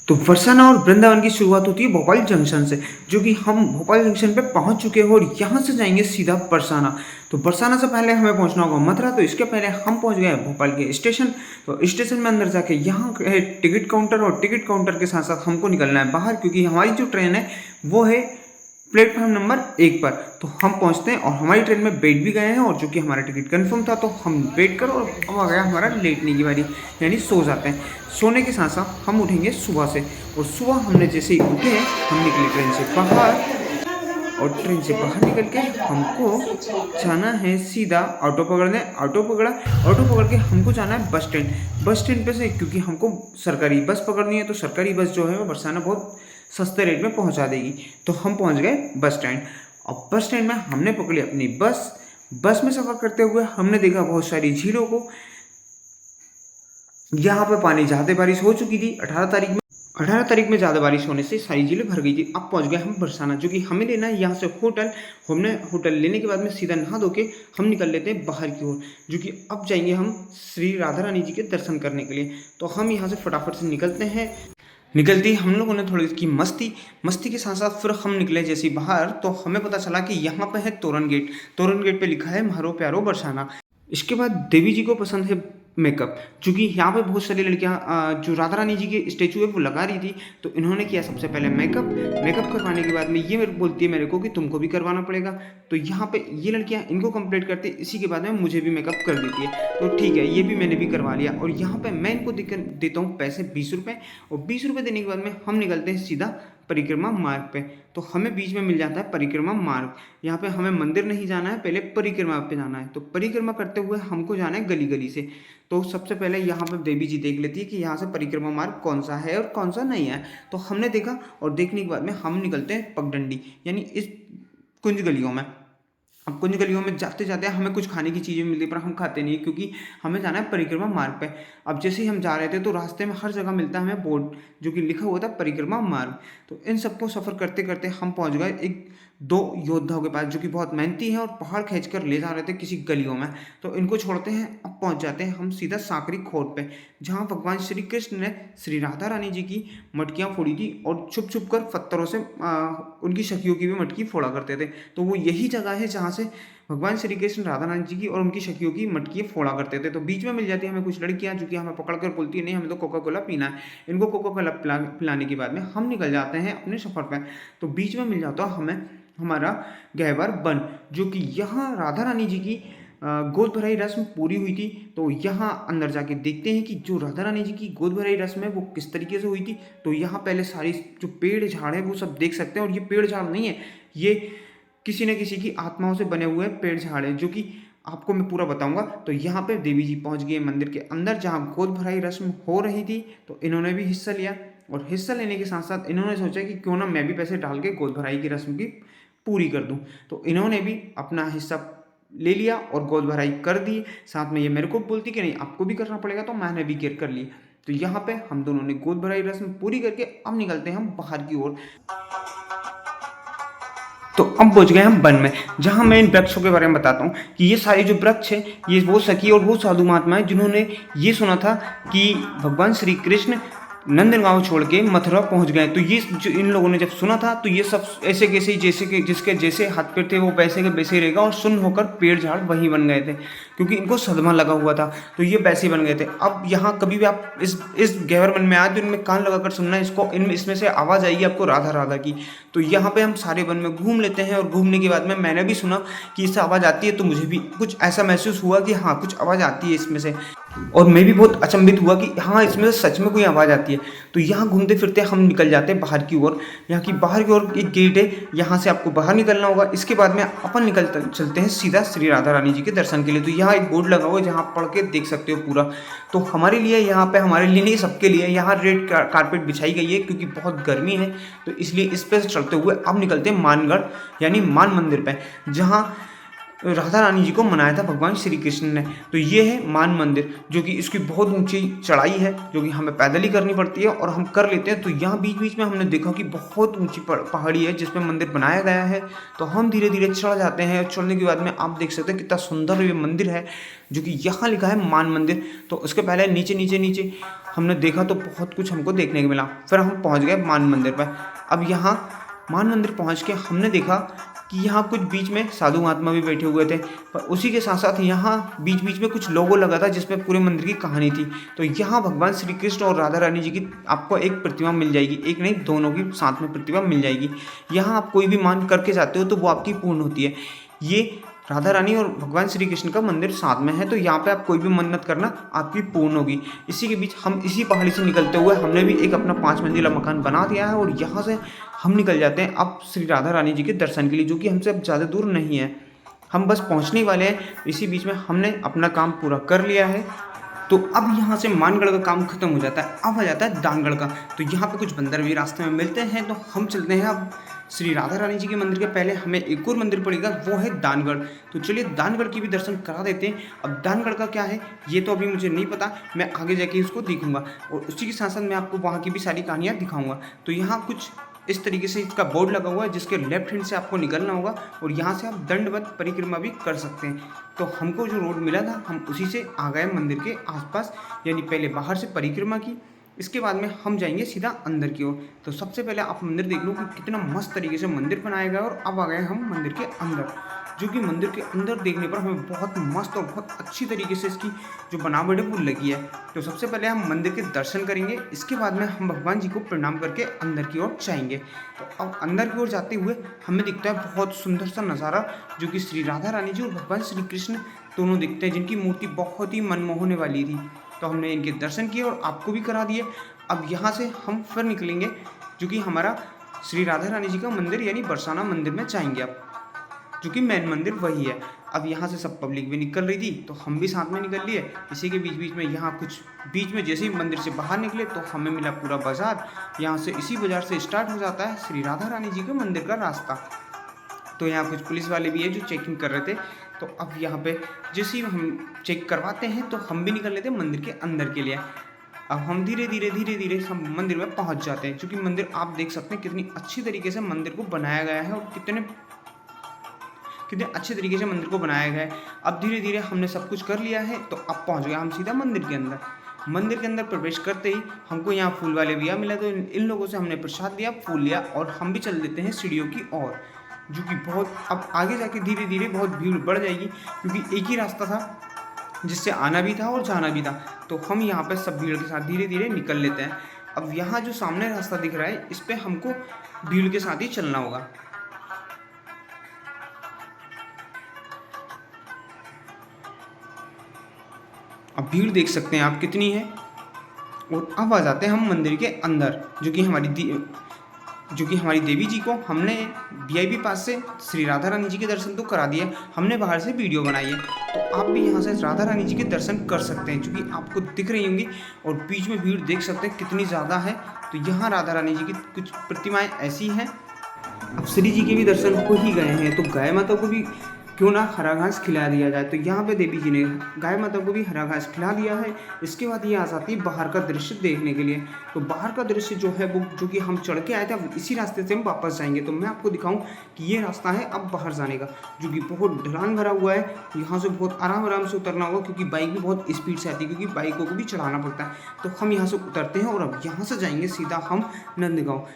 तो बरसाना और वृंदावन की शुरुआत होती है भोपाल जंक्शन से, जो कि हम भोपाल जंक्शन पे पहुंच चुके हैं और यहाँ से जाएंगे सीधा बरसाना। तो बरसाना से पहले हमें पहुंचना होगा मथुरा, तो इसके पहले हम पहुंच गए हैं भोपाल के स्टेशन। तो स्टेशन में अंदर जाके यहाँ है टिकट काउंटर, और टिकट काउंटर के साथ साथ हमको निकलना है बाहर, क्योंकि हमारी जो ट्रेन है वो है प्लेटफॉर्म नंबर 1 पर। तो हम पहुंचते हैं और हमारी ट्रेन में बैठ भी गए हैं, और जो कि हमारा टिकट कंफर्म था, तो हम वेट कर, और अब आ गया हमारा लेटने की बारी, यानी सो जाते हैं। सोने के साथ साथ हम उठेंगे सुबह से, और सुबह हमने जैसे ही उठे हम निकले ट्रेन से बाहर, और ट्रेन से बाहर निकल के हमको जाना है सीधा ऑटो पकड़ने। ऑटो पकड़ के हमको जाना है बस स्टैंड। बस स्टैंड पे से, क्योंकि हमको सरकारी बस पकड़नी है, तो सरकारी बस जो है वो बरसाना बहुत सस्ते रेट में पहुंचा देगी। तो हम पहुंच गए बस स्टैंड। अब बस स्टैंड में हमने पकड़ी अपनी बस में सफ़र करते हुए हमने देखा बहुत सारी झीलों को। यहाँ पे पानी ज़्यादा बारिश हो चुकी थी 18 तारीख में ज़्यादा बारिश होने से सारी झीलें भर गई थी। अब पहुंच गए हम बरसाना, जो कि हमें लेना है यहाँ से होटल। हमने होटल लेने के बाद में सीधा नहा धो के हम निकल लेते हैं बाहर की ओर, जो कि अब जाएंगे हम श्री राधा रानी जी के दर्शन करने के लिए। तो हम यहाँ से फटाफट से निकलते हैं। निकलती हम लोगों ने थोड़ी की मस्ती के साथ साथ फिर हम निकले जैसे बाहर, तो हमें पता चला कि यहाँ पे है तोरण गेट पे लिखा है म्हारो प्यारो बरसाना। इसके बाद देवी जी को पसंद है मेकअप, क्योंकि यहाँ पे बहुत सारी लड़कियाँ जो राधा रानी जी के स्टेचू है वो लगा रही थी, तो इन्होंने किया सबसे पहले मेकअप करवाने के बाद में ये बोलती है मेरे को कि तुमको भी करवाना पड़ेगा। तो यहाँ पे ये लड़कियाँ इनको कंप्लीट करती है, इसी के बाद में मुझे भी मेकअप कर देती है। तो ठीक है, ये भी मैंने भी करवा लिया, और यहाँ पे मैं इनको देता हूँ पैसे 20 रुपये, और 20 रुपये देने के बाद में हम निकलते हैं सीधा परिक्रमा मार्ग पे। तो हमें बीच में मिल जाता है परिक्रमा मार्ग। यहाँ पे हमें मंदिर नहीं जाना है, पहले परिक्रमा पे जाना है। तो परिक्रमा करते हुए हमको जाना है गली गली से। तो सबसे पहले यहाँ पे देवी जी देख लेती है कि यहाँ से परिक्रमा मार्ग कौन सा है और कौन सा नहीं है। तो हमने देखा, और देखने के बाद में हम निकलते हैं पगडंडी, यानी इस कुंज गलियों में। अब कुंज गलियों में जाते जाते हमें कुछ खाने की चीज़ें मिलती है, पर हम खाते नहीं, क्योंकि हमें जाना है परिक्रमा मार्ग पे। अब जैसे ही हम जा रहे थे, तो रास्ते में हर जगह मिलता है हमें बोर्ड, जो कि लिखा हुआ था परिक्रमा मार्ग। तो इन सबको सफ़र करते करते हम पहुंच गए एक दो योद्धाओं के पास, जो कि बहुत मेहनती हैं और पहाड़ खींचकर ले जा रहे थे किसी गलियों में। तो इनको छोड़ते हैं। अब पहुंच जाते हैं हम सीधा सांकरी खोट पे, जहाँ भगवान श्री कृष्ण ने श्री राधा रानी जी की मटकियाँ फोड़ी थी, और छुप छुप कर पत्थरों से उनकी सखियों की भी मटकी फोड़ा करते थे। तो वो यही जगह है जहाँ से भगवान श्री कृष्ण राधा रानी जी की और उनकी सखियों की मटकी फोड़ा करते थे। तो बीच में मिल जाती है हमें कुछ लड़कियां, जो कि हमें पकड़ कर बोलती है नहीं, हमें तो कोका कोला पीना है। इनको कोका कोला पिलाने के बाद में हम निकल जाते हैं अपने सफ़र पर। तो बीच में मिल जाता है हमें हमारा गहवर वन, जो कि यहाँ राधा रानी जी की गोद भराई रस्म पूरी हुई थी। तो यहाँ अंदर जाके देखते हैं कि जो राधा रानी जी की गोद भराई रस्म है वो किस तरीके से हुई थी। तो यहाँ पहले सारी जो पेड़ झाड़ है वो सब देख सकते हैं, और ये पेड़ झाड़ नहीं है, ये किसी न किसी की आत्माओं से बने हुए पेड़ झाड़ है, जो कि आपको मैं पूरा बताऊंगा। तो यहाँ पे देवी जी पहुँच गए मंदिर के अंदर, जहाँ गोद भराई रस्म हो रही थी। तो इन्होंने भी हिस्सा लिया, और हिस्सा लेने के साथ साथ इन्होंने सोचा कि क्यों ना मैं भी पैसे डाल के गोद भराई की रस्म की पूरी कर दूं। तो इन्होंने भी अपना हिस्सा ले लिया और गोद भराई कर दी। साथ में ये मेरे को बोलती कि नहीं आपको भी करना पड़ेगा, तो मैंने भी केयर कर ली। तो यहाँ पे हम दोनों ने गोद भराई रस्म पूरी करके अब निकलते हैं हम बाहर की ओर। तो अब पहुंच गए हम वन में, जहां मैं इन वृक्षों के बारे में बताता हूँ कि ये सारे जो वृक्ष है, ये वो सखी और वो साधु महात्मा है जिन्होंने ये सुना था कि भगवान श्री कृष्ण नंदनगांव छोड़ के मथुरा पहुंच गए। तो ये जो इन लोगों ने जब सुना था, तो ये सब ऐसे कैसे जैसे कि जिसके जैसे हाथ पैर थे वो वैसे के वैसे रहेगा, और सुन्न होकर पेड़ झाड़ वहीं बन गए थे, क्योंकि इनको सदमा लगा हुआ था। तो ये वैसे बन गए थे। अब यहाँ कभी भी आप इस गहवर वन में आए तो इनमें कान लगाकर सुनना, इसको इसमें से आवाज़ आएगी आपको राधा राधा की। तो यहाँ पे हम सारे वन में घूम लेते हैं, और घूमने के बाद में मैंने भी सुना कि इससे आवाज़ आती है, तो मुझे भी कुछ ऐसा महसूस हुआ कि हाँ कुछ आवाज़ आती है इसमें से, और मैं भी बहुत अचंभित हुआ कि हाँ इसमें सच में कोई आवाज़ आती है। तो यहाँ घूमते फिरते हम निकल जाते हैं बाहर की ओर। यहाँ की बाहर की ओर एक गेट है, यहाँ से आपको बाहर निकलना होगा। इसके बाद में अपन चलते हैं सीधा श्री राधा रानी जी के दर्शन के लिए। तो यहाँ एक बोर्ड लगा हुआ है, जहाँ पढ़ के देख सकते हो पूरा। तो हमारे लिए यहाँ पे, हमारे लिए नहीं सबके लिए यहाँ रेड कारपेट बिछाई गई है, क्योंकि बहुत गर्मी है। तो इसलिए इस पर चलते हुए अब निकलते हैं मानगढ़, यानी मान मंदिर पे, जहाँ राधा रानी जी को मनाया था भगवान श्री कृष्ण ने। तो ये है मान मंदिर, जो कि इसकी बहुत ऊंची चढ़ाई है, जो कि हमें पैदल ही करनी पड़ती है और हम कर लेते हैं। तो यहाँ बीच बीच में हमने देखा कि बहुत ऊंची पहाड़ी है जिसमें मंदिर बनाया गया है। तो हम धीरे धीरे चढ़ जाते हैं। चढ़ने के बाद में आप देख सकते हैं कितना सुंदर ये मंदिर है, जो कि यहाँ लिखा है मान मंदिर। तो उसके पहले नीचे नीचे नीचे हमने देखा तो बहुत कुछ हमको देखने को मिला। फिर हम पहुँच गए मान मंदिर पर। अब यहाँ मान मंदिर पहुँच के हमने देखा कि यहाँ कुछ बीच में साधु महात्मा भी बैठे हुए थे, पर उसी के साथ साथ यहाँ बीच बीच में कुछ लोगो लगा था जिसमें पूरे मंदिर की कहानी थी। तो यहाँ भगवान श्री कृष्ण और राधा रानी जी की आपको एक प्रतिमा मिल जाएगी, एक नहीं दोनों की साथ में प्रतिमा मिल जाएगी। यहाँ आप कोई भी मान करके जाते हो तो वो आपकी पूर्ण होती है। ये राधा रानी और भगवान श्री कृष्ण का मंदिर साथ में है, तो यहाँ पे आप कोई भी मन्नत करना आपकी पूर्ण होगी। इसी के बीच हम इसी पहाड़ी से निकलते हुए हमने भी एक अपना 5 मंजिला मकान बना दिया है और यहाँ से हम निकल जाते हैं अब श्री राधा रानी जी के दर्शन के लिए, जो कि हमसे अब ज़्यादा दूर नहीं है, हम बस पहुँचने वाले हैं। इसी बीच में हमने अपना काम पूरा कर लिया है। तो अब यहाँ से मानगढ़ का काम खत्म हो जाता है, अब आ जाता है दानगढ़ का। तो यहाँ पे कुछ बंदर भी रास्ते में मिलते हैं, तो हम चलते हैं अब श्री राधा रानी जी के मंदिर के पहले हमें एक और मंदिर पड़ेगा, वो है दानगढ़। तो चलिए दानगढ़ की भी दर्शन करा देते हैं। अब दानगढ़ का क्या है ये तो अभी मुझे नहीं पता, मैं आगे जाके उसको देखूंगा और उसी के साथ साथ मैं आपको वहाँ की भी सारी कहानियाँ दिखाऊंगा। तो यहाँ कुछ इस तरीके से इसका बोर्ड लगा हुआ है जिसके लेफ्ट हैंड से आपको निकलना होगा और यहाँ से आप दंडवत परिक्रमा भी कर सकते हैं। तो हमको जो रोड मिला था हम उसी से आ गए मंदिर के आसपास, यानी पहले बाहर से परिक्रमा की, इसके बाद में हम जाएंगे सीधा अंदर की ओर। तो सबसे पहले आप मंदिर देख लो कि कितना मस्त तरीके से मंदिर बनाया गया और अब आ गए हम मंदिर के अंदर, जो कि मंदिर के अंदर देखने पर हमें बहुत मस्त और बहुत अच्छी तरीके से इसकी जो बनावट है वो लगी है। तो सबसे पहले हम मंदिर के दर्शन करेंगे, इसके बाद में हम भगवान जी को प्रणाम करके अंदर की ओर जाएंगे। तो अब अंदर की ओर जाते हुए हमें दिखता है बहुत सुंदर सा नज़ारा, जो कि श्री राधा रानी जी और भगवान श्री कृष्ण दोनों दिखते हैं, जिनकी मूर्ति बहुत ही मनमोहने वाली थी। तो हमने इनके दर्शन किए और आपको भी करा दिए। अब यहाँ से हम फिर निकलेंगे, जो कि हमारा श्री राधा रानी जी का मंदिर यानी बरसाना मंदिर में जाएंगे अब, जो कि मेन मंदिर वही है। अब यहाँ से सब पब्लिक भी निकल रही थी तो हम भी साथ में निकल लिए। इसी के बीच बीच में यहाँ कुछ बीच में जैसे ही मंदिर से बाहर निकले तो हमें मिला पूरा बाज़ार। यहाँ से इसी बाज़ार से स्टार्ट हो जाता है श्री राधा रानी जी के मंदिर का रास्ता। तो यहाँ कुछ पुलिस वाले भी है जो चेकिंग कर रहे थे। तो अब यहाँ पे जैसे ही हम चेक करवाते हैं तो हम भी निकल लेते हैं मंदिर के अंदर के लिए। अब हम धीरे धीरे हम मंदिर में पहुँच जाते हैं, क्योंकि मंदिर आप देख सकते हैं कितनी अच्छी तरीके से मंदिर को बनाया गया है और कितने अच्छे तरीके से मंदिर को बनाया गया है। अब धीरे धीरे हमने सब कुछ कर लिया है, तो अब पहुँच गए हम सीधा मंदिर के अंदर। मंदिर के अंदर प्रवेश करते ही हमको यहाँ फूल वाले भैया मिला, तो इन लोगों से हमने प्रसाद लिया, फूल लिया और हम भी चल देते हैं सीढ़ियों की ओर, जो कि बहुत अब आगे जाके धीरे धीरे बहुत भीड़ बढ़ जाएगी, क्योंकि एक ही रास्ता था जिससे आना भी था और जाना भी था। तो हम यहाँ पर सब भीड़ के साथ धीरे धीरे निकल लेते हैं। अब यहाँ जो सामने रास्ता दिख रहा है इस पर हमको भीड़ के साथ ही चलना होगा। अब भीड़ देख सकते हैं आप कितनी है। और अब आ जाते हैं हम मंदिर के अंदर, जो कि हमारी देवी जी को हमने वीआईपी पास से श्री राधा रानी जी के दर्शन तो करा दिए, हमने बाहर से वीडियो बनाई है। तो आप भी यहाँ से राधा रानी जी के दर्शन कर सकते हैं, जो कि आपको दिख रही होंगी। और बीच में भीड़ देख सकते हैं कितनी ज़्यादा है। तो यहाँ राधा रानी जी की कुछ प्रतिमाएँ ऐसी हैं। अब श्री जी के भी दर्शन हो ही गए हैं, तो गाय माता को भी क्यों ना हरा घास खिला दिया जाए। तो यहाँ पे देवी जी ने गाय माता को भी हरा घास खिला दिया है। इसके बाद ये आ जाती है बाहर का दृश्य देखने के लिए। तो बाहर का दृश्य जो है वो जो कि हम चढ़ के आए थे, अब इसी रास्ते से हम वापस जाएंगे। तो मैं आपको दिखाऊं कि ये रास्ता है अब बाहर जाने का, जो कि बहुत ढलान भरा हुआ है। यहाँ से बहुत आराम से उतरना होगा, क्योंकि बाइक भी बहुत स्पीड से आती है, क्योंकि बाइकों को भी चढ़ाना पड़ता है। तो हम यहाँ से उतरते हैं और अब यहाँ से जाएंगे सीधा हम नंदगांव।